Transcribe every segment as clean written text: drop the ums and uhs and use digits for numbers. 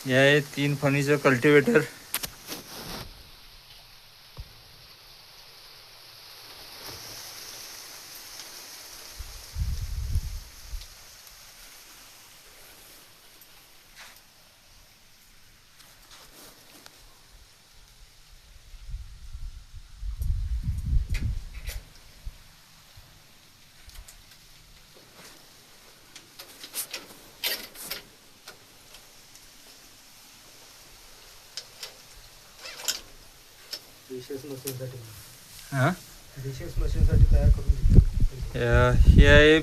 हे आहे 3 फणीचं कल्टिवेटर. हां, तयार करून हे आहे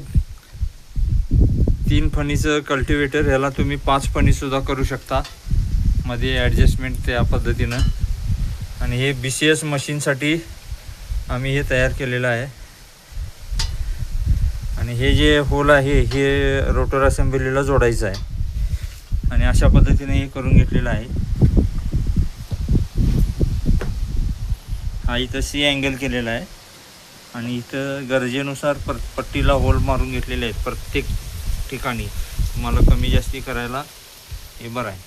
3 फणीचं कल्टिवेटर. ह्याला तुम्ही 5 फणीसुद्धा करू शकता, मध्ये ॲडजस्टमेंट त्या पद्धतीनं. आणि हे BCS मशीनसाठी आम्ही हे तयार केलेलं आहे. आणि हे जे होल आहे हे रोटर असेंब्लीला जोडायचं आहे. आणि अशा पद्धतीने हे करून घेतलेलं आहे. हा इथं C अँगल केलेला आहे आणि इथं गरजेनुसार पट्टीला होल मारून घेतलेले आहेत. प्रत्येक ठिकाणी तुम्हाला कमी जास्ती करायला हे बरं आहे.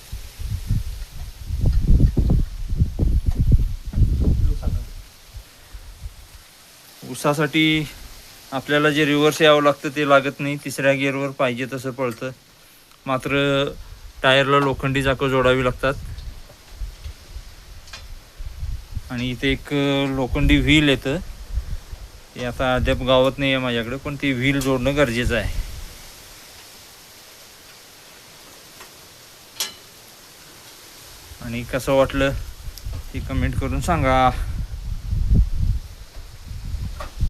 ऊसासाठी आपल्याला जे रिव्हर्स यावं लागतं ते लागत नाही. 3ऱ्या गिअरवर पाहिजे तसं पळतं. मात्र टायरला लोखंडी चाकं जोडावी लागतात. आणि इथे एक लोखंडी व्हील येतं. ते आता अद्याप गावात नाही आहे माझ्याकडे, पण ते व्हील जोडणं गरजेचं आहे. आणि कसं वाटलं ते कमेंट करून सांगा.